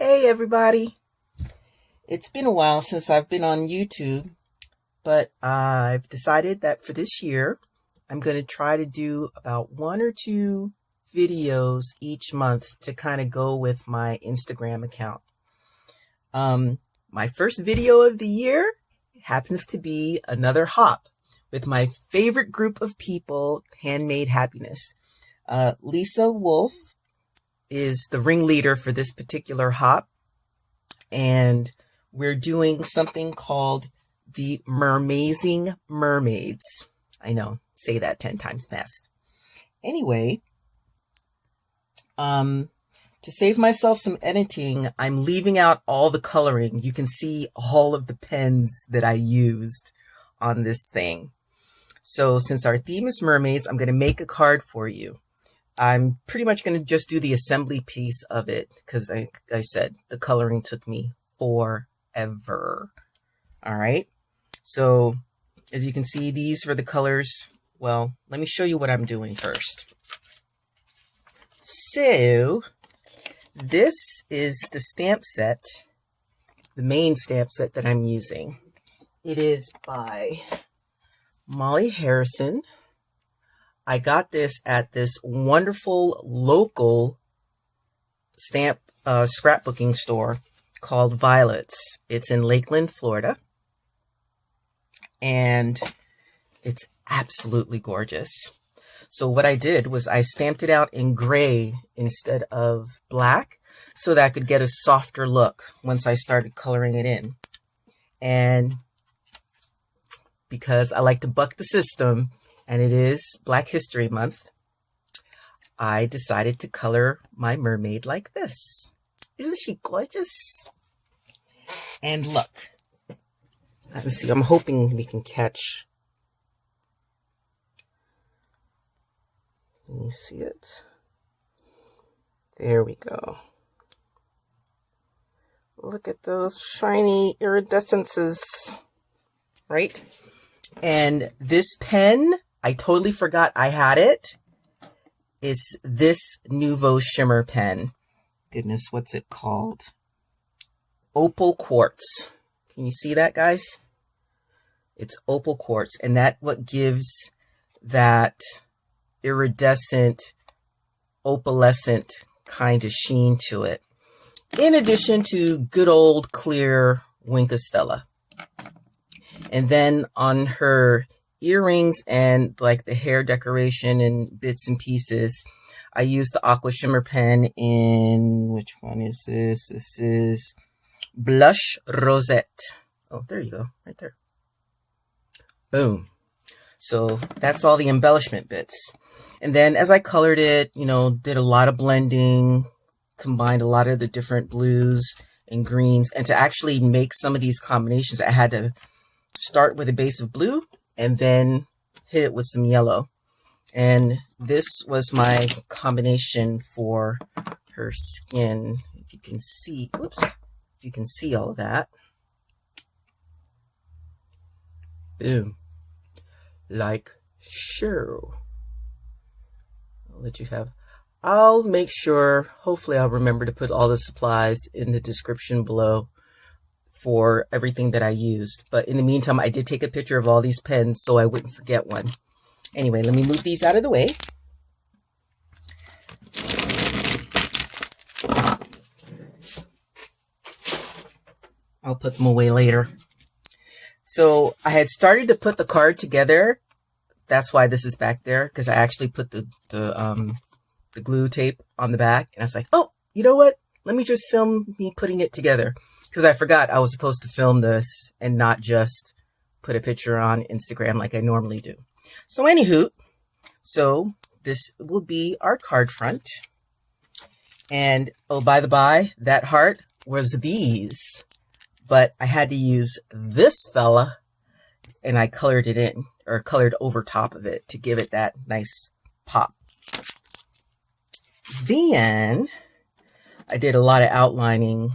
Hey everybody! It's been a while since I've been on YouTube, but I've decided that for this year, I'm going to try to do about 1 or 2 videos each month to kind of go with my Instagram account. My first video of the year happens to be another hop with my favorite group of people, Handmade Happiness. Lisa Wolf is the ringleader for this particular hop, and we're doing something called the Mermazing Mermaids. I know, say that 10 times fast. Anyway, to save myself some editing, I'm leaving out all the coloring. You can see all of the pens that I used on this thing. So since our theme is mermaids, I'm going to make a card for you. I'm pretty much going to just do the assembly piece of it because, like I said, the coloring took me forever. All right. So as you can see, these are the colors. Well, let me show you what I'm doing first. So this is the stamp set, the main stamp set that I'm using. It is by Molly Harrison. I got this at this wonderful local stamp scrapbooking store called Violet's. It's in Lakeland, Florida. And it's absolutely gorgeous. So what I did was I stamped it out in gray instead of black so that I could get a softer look once I started coloring it in. And because I like to buck the system, and it is Black History Month, I decided to color my mermaid like this. Isn't she gorgeous? And look, let me see, I'm hoping we can catch. Let me see it. There we go. Look at those shiny iridescences, right? And this pen, I totally forgot I had it. It's this Nouveau Shimmer pen. Goodness, what's it called? Opal Quartz. Can you see that, guys? It's Opal Quartz, and that's what gives that iridescent, opalescent kind of sheen to it. In addition to good old clear Wink of Stella. And then on her earrings and like the hair decoration and bits and pieces, I used the Aqua Shimmer pen in, which one is this? This is Blush Rosette. Oh, there you go, right there. Boom. So that's all the embellishment bits. And then as I colored it, you know, did a lot of blending, combined a lot of the different blues and greens. And to actually make some of these combinations, I had to start with a base of blue and then hit it with some yellow. And this was my combination for her skin. If you can see, whoops, if you can see all of that. Boom. Like so. I'll let you have. I'll make sure, hopefully I'll remember to put all the supplies in the description below for everything that I used. But in the meantime, I did take a picture of all these pens so I wouldn't forget one. Anyway, let me move these out of the way. I'll put them away later. So I had started to put the card together. That's why this is back there, because I actually put the glue tape on the back. And I was like, oh, you know what? Let me just film me putting it together. Because I forgot I was supposed to film this and not just put a picture on Instagram like I normally do. So anywho, so this will be our card front. And oh, by the by, that heart was these. But I had to use this fella and I colored it in, or colored over top of it to give it that nice pop. Then I did a lot of outlining.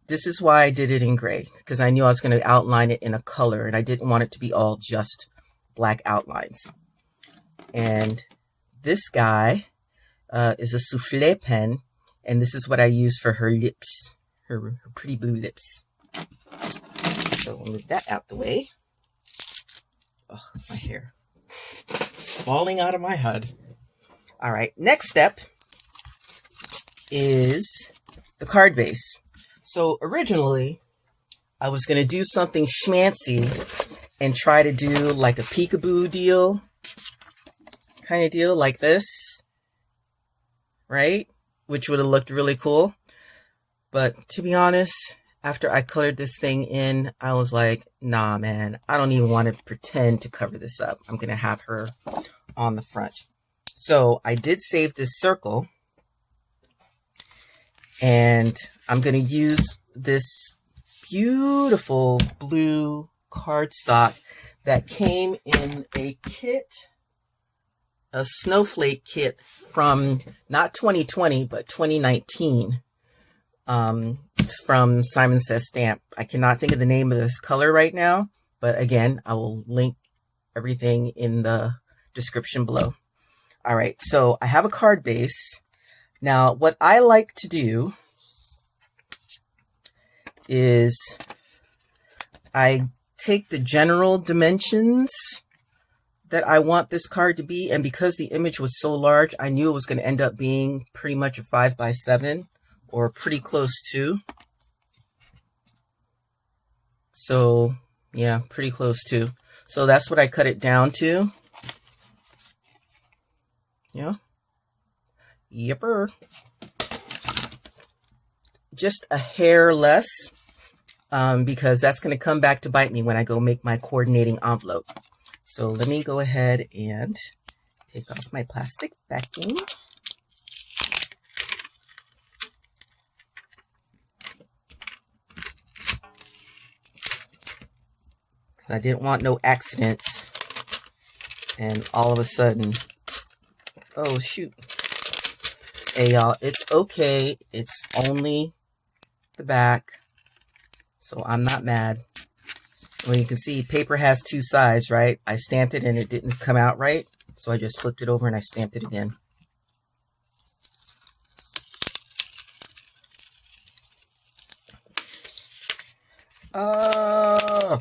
This is why I did it in gray, because I knew I was going to outline it in a color, and I didn't want it to be all just black outlines. And this guy is a souffle pen. And this is what I use for her lips, her pretty blue lips. So we'll move that out the way. Oh, my hair falling out of my head. All right, next step is the card base. So originally, I was going to do something schmancy and try to do like a peekaboo deal, kind of deal like this, right? Which would have looked really cool. But to be honest, after I colored this thing in, I was like, nah, man, I don't even want to pretend to cover this up. I'm going to have her on the front. So I did save this circle, and I'm going to use this beautiful blue cardstock that came in a kit, a snowflake kit from not 2020, but 2019, from Simon Says Stamp. I cannot think of the name of this color right now, but again, I will link everything in the description below. All right, so I have a card base. Now, what I like to do is I take the general dimensions that I want this card to be, and because the image was so large, I knew it was going to end up being pretty much a 5x7 or pretty close to. So, yeah, pretty close to. So that's what I cut it down to. Yeah. Yepper. Just a hair less, because that's going to come back to bite me when I go make my coordinating envelope. So let me go ahead and take off my plastic backing. Because I didn't want no accidents. And all of a sudden, oh shoot. Hey y'all, it's okay. It's only the back, so I'm not mad. Well, you can see paper has two sides, right? I stamped it and it didn't come out right, so I just flipped it over and I stamped it again. I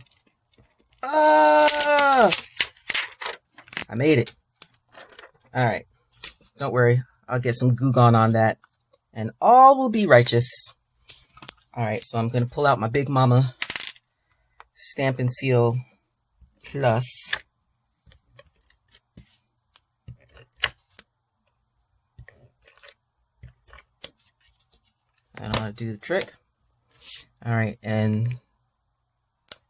made it. All right, don't worry. I'll get some Goo Gone on that, and all will be righteous. All right, so I'm going to pull out my Big Mama Stamp and Seal Plus. I don't know how to do the trick. All right, and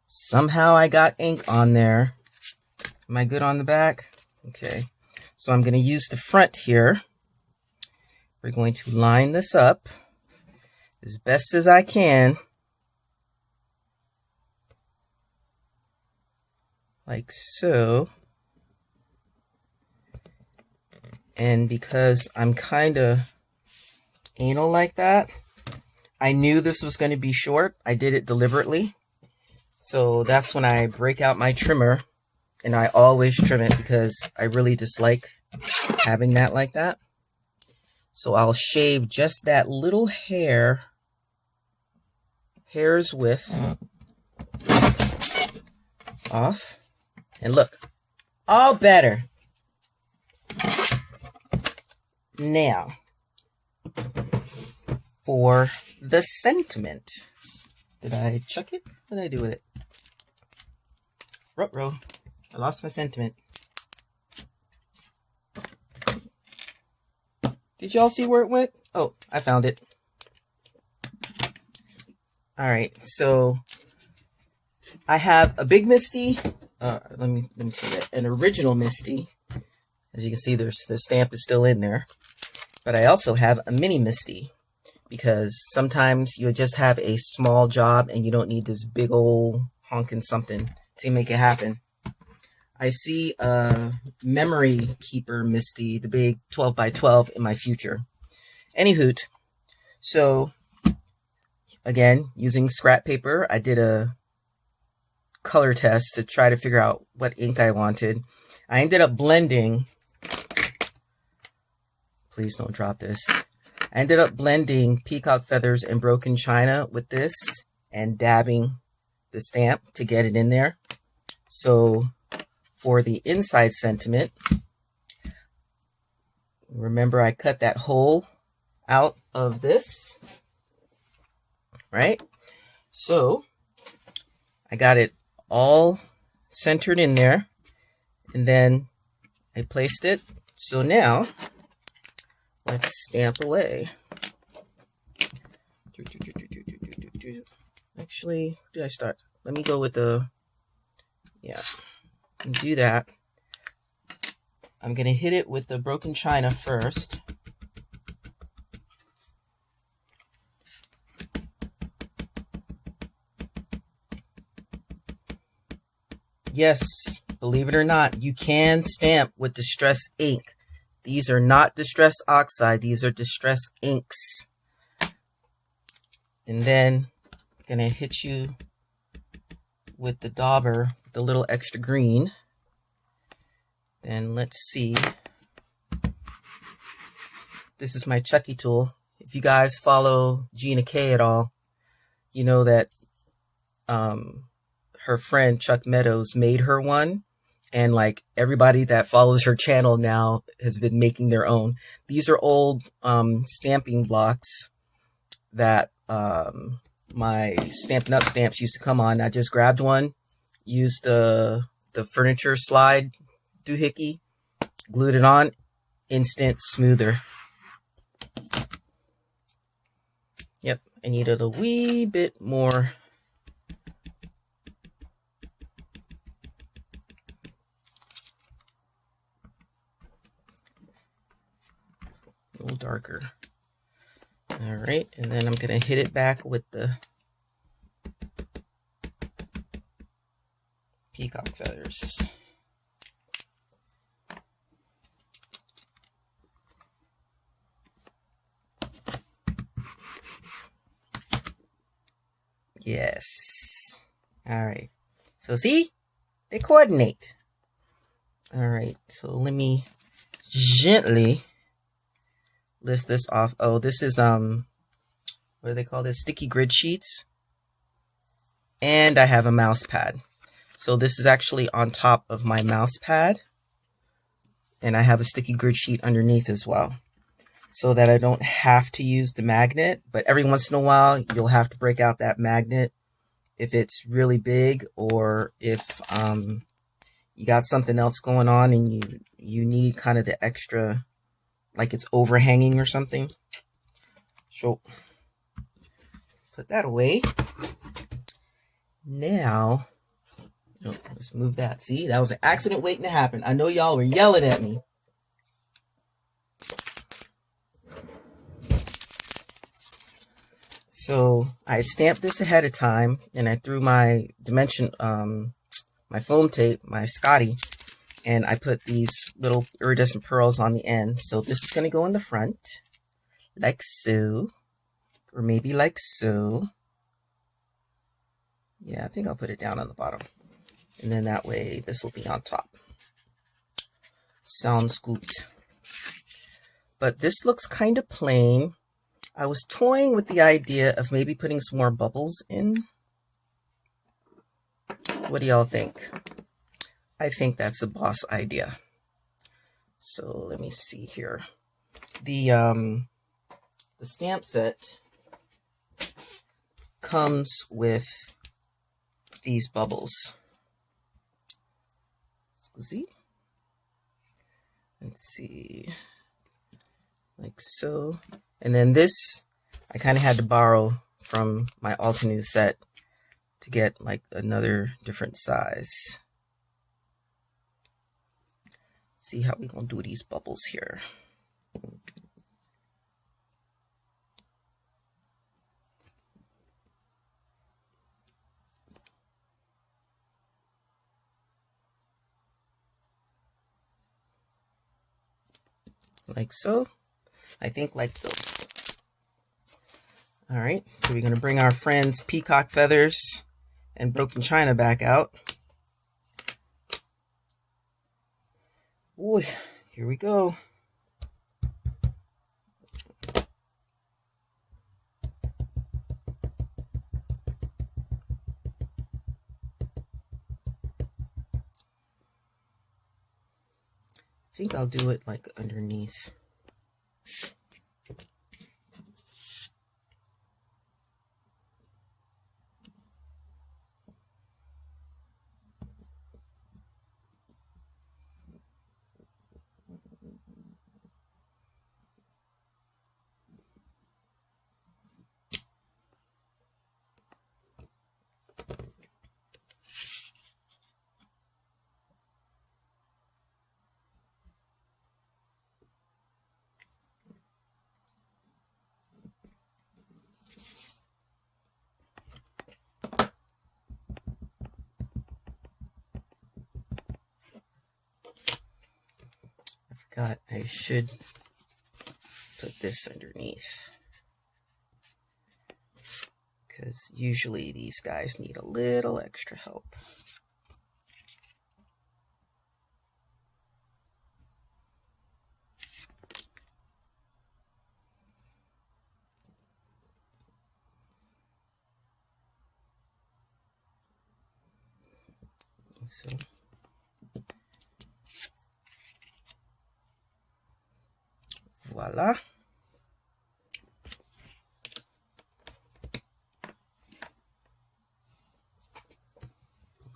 somehow I got ink on there. Am I good on the back? Okay, so I'm going to use the front here. We're going to line this up as best as I can, like so. And because I'm kind of anal like that, I knew this was going to be short. I did it deliberately. So that's when I break out my trimmer, and I always trim it because I really dislike having that like that. So I'll shave just that little hair's width off. And look, all better. Now, for the sentiment. Did I chuck it? What did I do with it? Ruh-roh. I lost my sentiment. Did y'all see where it went? Oh, I found it. All right, so I have a big Misty. Let me see that. An original Misty. As you can see, the stamp is still in there. But I also have a mini Misty, because sometimes you just have a small job and you don't need this big old honking something to make it happen. I see a memory keeper Misty, the big 12x12 in my future. Anyhoot, so again, using scrap paper, I did a color test to try to figure out what ink I wanted. I ended up blending, please don't drop this. I ended up blending peacock feathers and broken china with this and dabbing the stamp to get it in there. So for the inside sentiment, remember I cut that hole out of this, right? So I got it all centered in there, and then I placed it. So now let's stamp away. Actually, where did I start? Let me go with the, yeah, and do that. I'm going to hit it with the broken china first. Yes, believe it or not, you can stamp with Distress ink. These are not Distress Oxide. These are Distress inks. And then I'm going to hit you with the dauber, the little extra green. And let's see. This is my Chucky tool. If you guys follow Gina K at all, you know that her friend Chuck Meadows made her one. And like everybody that follows her channel now has been making their own. These are old stamping blocks that my Stampin' Up! Stamps used to come on. I just grabbed one, used the furniture slide doohickey, glued it on, instant smoother. Yep, I needed a wee bit more. A little darker. All right, and then I'm going to hit it back with the peacock feathers. Yes. All right. So see, they coordinate. All right. So let me gently lift this off. Oh, this is what do they call this? Sticky grid sheets. And I have a mouse pad. So this is actually on top of my mouse pad. And I have a sticky grid sheet underneath as well, so that I don't have to use the magnet. But every once in a while, you'll have to break out that magnet if it's really big, or if you got something else going on and you need kind of the extra, like it's overhanging or something. So put that away. Now, oh, let's move that. See, that was an accident waiting to happen. I know y'all were yelling at me. So I had stamped this ahead of time, and I threw my dimension, my foam tape, my Scotty, and I put these little iridescent pearls on the end. So this is going to go in the front, like so, or maybe like so. Yeah, I think I'll put it down on the bottom. And then that way, this will be on top. Sounds good. But this looks kind of plain. I was toying with the idea of maybe putting some more bubbles in. What do y'all think? I think that's a boss idea. So let me see here. The stamp set comes with these bubbles. Squeezy. Let's see. Like so. And then this, I kind of had to borrow from my Altenew set to get like another different size. See how we gonna do these bubbles here. Like so. I think like those. All right, so we're going to bring our friends Peacock Feathers and Broken China back out. Boy, here we go. think I'll do it like underneath. God, I should put this underneath, because usually these guys need a little extra help. So voila.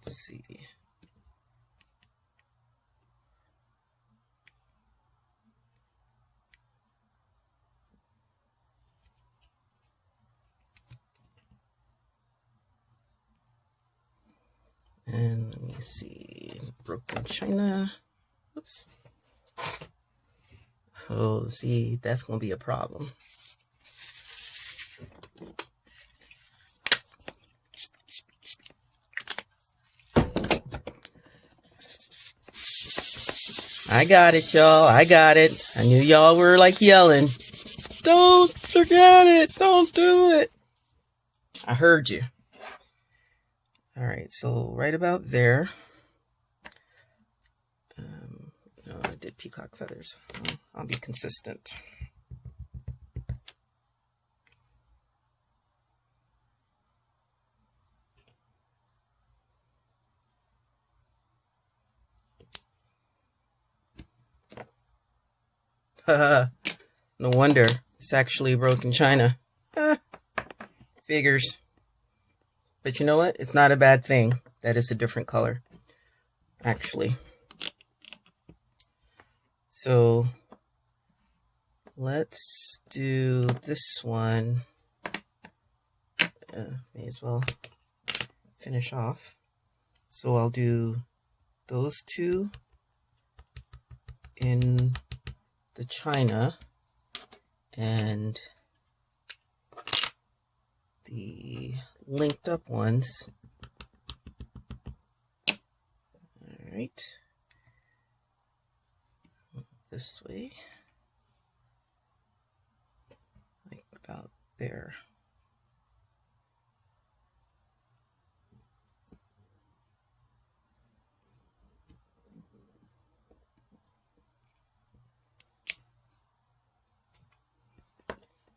Let's see. And let me see. Broken china. Oops. Oh, see, that's going to be a problem. I got it, y'all. I got it. I knew y'all were like yelling. Don't forget it. Don't do it. I heard you. All right, so right about there. No, I did peacock feathers. I'll be consistent. No wonder. It's actually broken china. Figures. But you know what? It's not a bad thing that it's a different color, actually. So let's do this one. May as well finish off. So I'll do those two in the china and the linked up ones. All right. This way. Like about there.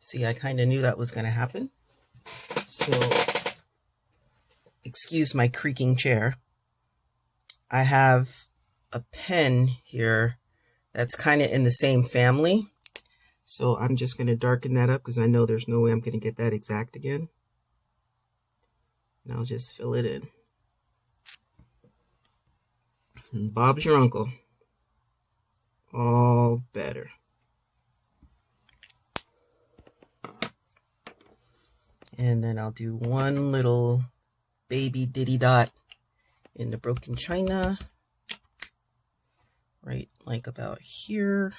See, I kind of knew that was going to happen. So, excuse my creaking chair. I have a pen here that's kind of in the same family. So I'm just going to darken that up because I know there's no way I'm going to get that exact again. And I'll just fill it in. And Bob's your uncle. All better. And then I'll do one little baby diddy dot in the broken china. Right, like about here.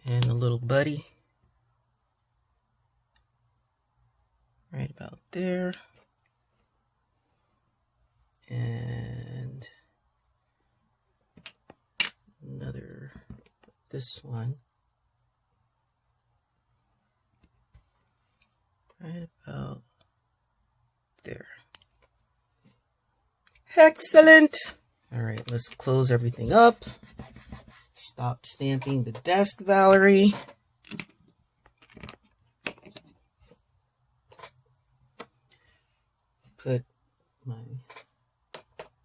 And a little buddy. Right about there. And another, this one. Right about there. Excellent. All right, let's close everything up. Stop stamping the desk, Valerie. Put my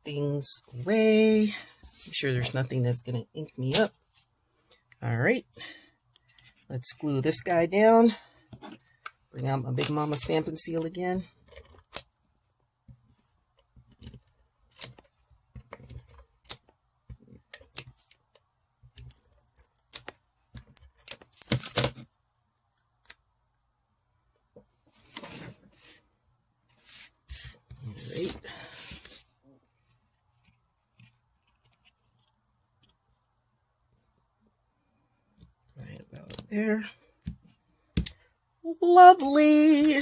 things away. Make sure there's nothing that's going to ink me up. All right. Let's glue this guy down. Bring out my Big Mama stamping seal again. Right about there. Lovely.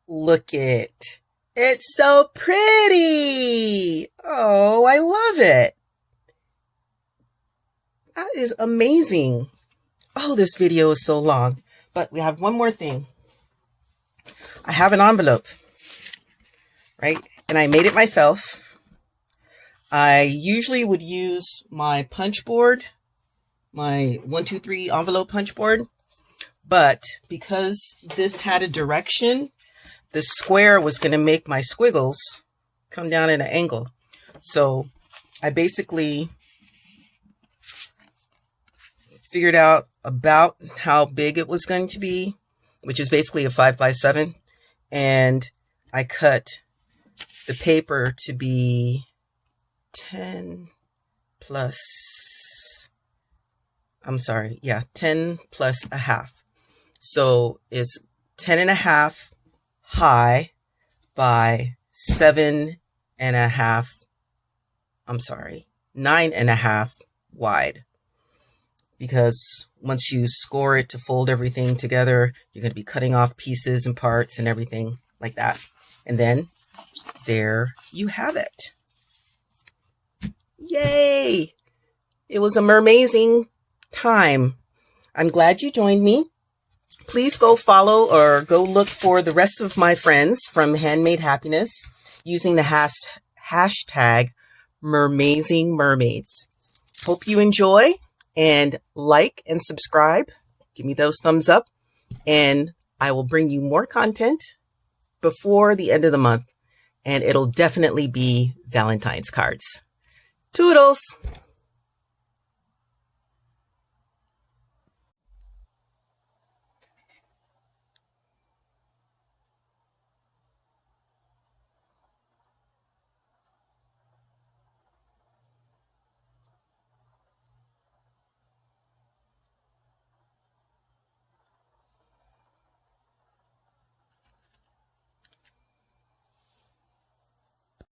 Look it. It's so pretty. Oh, I love it. That is amazing. Oh, this video is so long. But we have one more thing. I have an envelope, right? And I made it myself. I usually would use my punch board, my 1-2-3 envelope punch board. But because this had a direction, the square was going to make my squiggles come down at an angle. So I basically figured out about how big it was going to be, which is basically a 5x7. And I cut the paper to be 10 plus, 10 plus a half. So it's 10.5 high by 9.5 wide. Because once you score it to fold everything together, you're going to be cutting off pieces and parts and everything like that. And then there you have it. Yay! It was a mermazing time. I'm glad you joined me. Please go follow or go look for the rest of my friends from Handmade Happiness using the hashtag Mermazing Mermaids. Hope you enjoy and like and subscribe. Give me those thumbs up and I will bring you more content before the end of the month, and it'll definitely be Valentine's cards. Toodles!